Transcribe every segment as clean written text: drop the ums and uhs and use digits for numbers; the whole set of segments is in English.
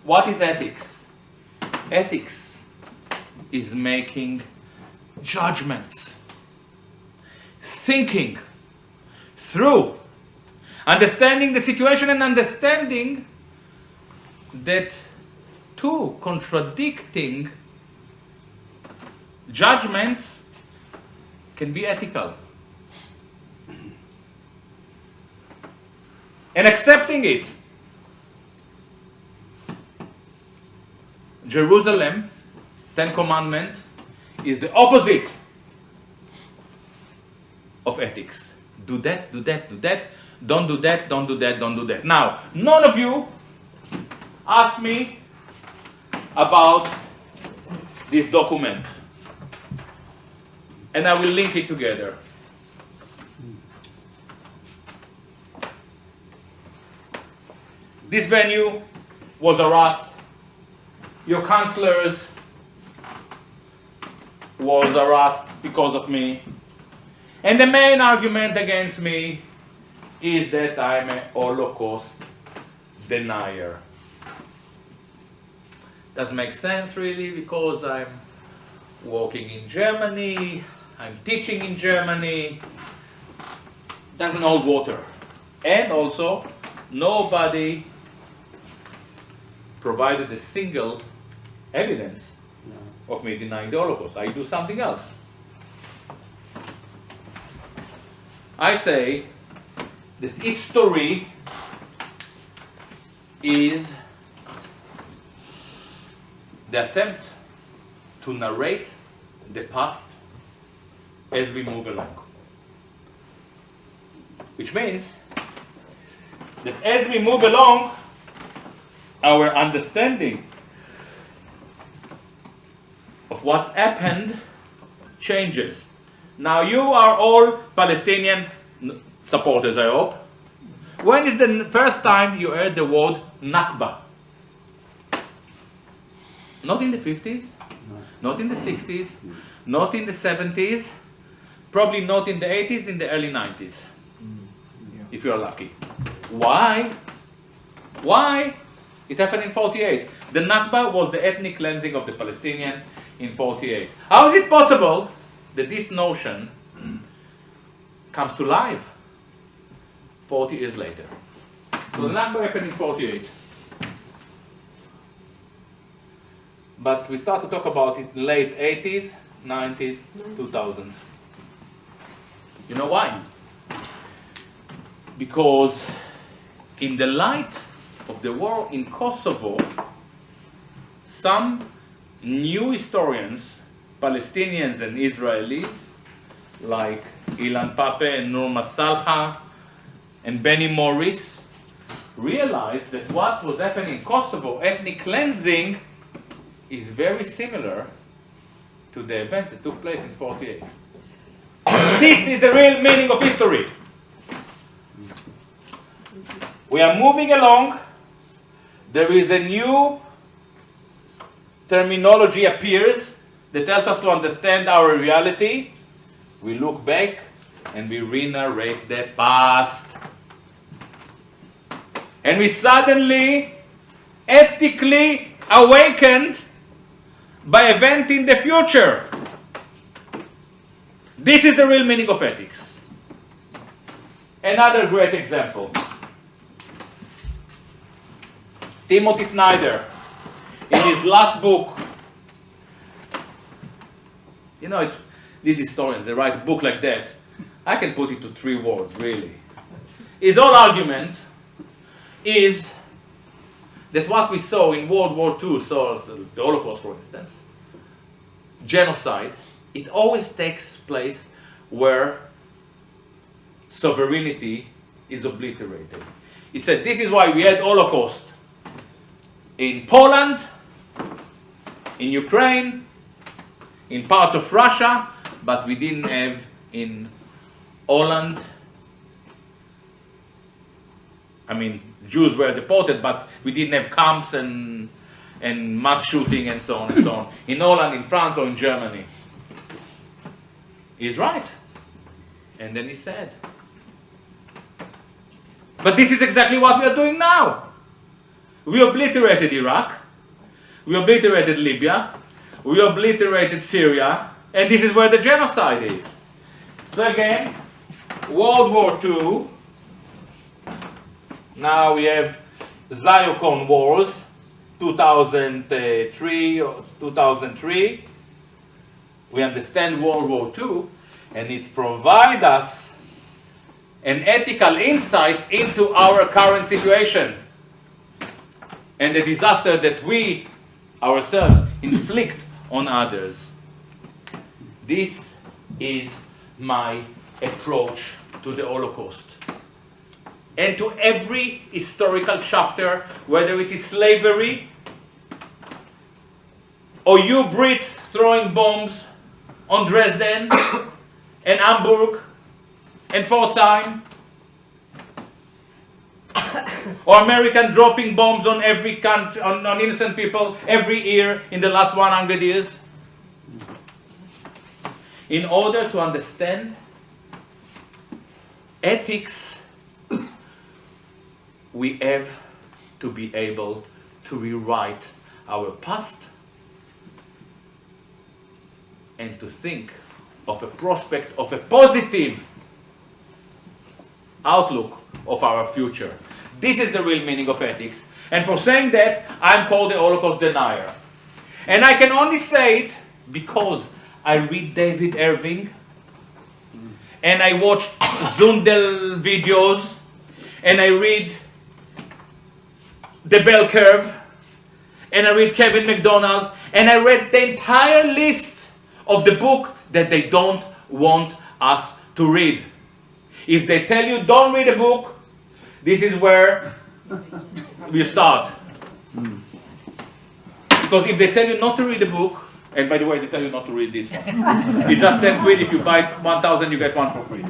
What is ethics? Ethics is making judgments, thinking through, understanding the situation and understanding that two contradicting judgments can be ethical. And accepting it. Jerusalem, Ten Commandments, is the opposite of ethics. Do that, do that, do that. Don't do that, don't do that, don't do that. Now, none of you asked me about this document. And I will link it together. This venue was harassed. Your counselors was harassed because of me. And the main argument against me is that I'm a Holocaust denier. Doesn't make sense really, because I'm working in Germany, I'm teaching in Germany. Doesn't hold water. And also, nobody provided a single evidence of me denying the Holocaust. I do something else. I say that history is the attempt to narrate the past as we move along. Which means that as we move along, our understanding of what happened changes. Now, you are all Palestinian supporters, I hope. When is the first time you heard the word Nakba? Not in the 50s, not in the 60s, not in the 70s, probably not in the 80s, in the early 90s, if you're lucky. Why? Why? It happened in 48. The Nakba was the ethnic cleansing of the Palestinian in 48. How is it possible that this notion comes to life 40 years later? So the Nakba happened in 48. But we start to talk about it in late 80s, 90s, 2000s. You know why? Because in the light of the war in Kosovo, some new historians, Palestinians and Israelis, like Ilan Pape and Nur Masalha and Benny Morris, realized that what was happening in Kosovo, ethnic cleansing, is very similar to the events that took place in 48. This is the real meaning of history. We are moving along. There is a new terminology appears that helps us to understand our reality. We look back and we re-narrate the past. And we suddenly, ethically awakened by event in the future. This is the real meaning of ethics. Another great example. Timothy Snyder, in his last book, you know, these historians, they write a book like that. I can put it to 3 words, really. His whole argument is that what we saw in World War II, so the Holocaust, for instance, genocide, it always takes place where sovereignty is obliterated. He said this is why we had Holocaust in Poland, in Ukraine, in parts of Russia, but we didn't have in Holland. I mean, Jews were deported, but we didn't have camps and mass shooting and so on and so on. In Holland, in France, or in Germany. He's right. And then he said, but this is exactly what we are doing now. We obliterated Iraq, we obliterated Libya, we obliterated Syria, and this is where the genocide is. So again, World War II, now we have Zyocon Wars, 2003 or 2003. We understand World War II, and it provides us an ethical insight into our current situation and the disaster that we ourselves inflict on others. This is my approach to the Holocaust. And to every historical chapter, whether it is slavery, or you Brits throwing bombs on Dresden, and Hamburg, and Pforzheim, or American dropping bombs on every country, on innocent people every year in the last 100 years. In order to understand ethics, we have to be able to rewrite our past and to think of a prospect of a positive outlook of our future. This is the real meaning of ethics. And for saying that, I'm called the Holocaust denier. And I can only say it because I read David Irving, and I watch Zundel videos, and I read The Bell Curve, and I read Kevin MacDonald, and I read the entire list of the book that they don't want us to read. If they tell you don't read a book, this is where we start. Because if they tell you not to read a book, and by the way, they tell you not to read this one. It's just 10 quid. If you buy 1,000, you get one for free.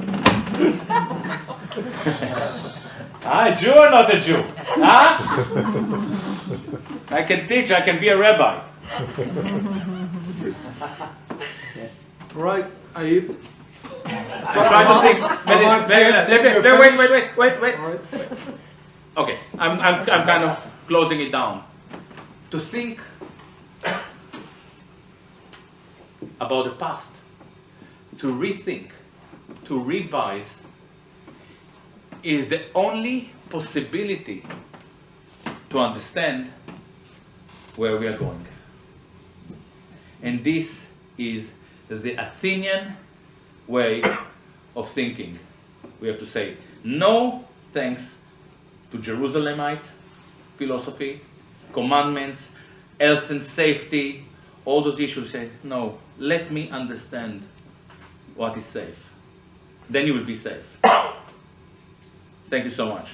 A Jew or not a Jew? Huh? I can teach, I can be a rabbi. Right, Ayub. I'm trying to think. Wait. Okay, I'm kind of closing it down. To think about the past, to rethink, to revise, is the only possibility to understand where we are going. And this is the Athenian way of thinking. We have to say no thanks to Jerusalemite philosophy, commandments, health and safety, all those issues. Say no, let me understand what is safe. Then you will be safe. Thank you so much.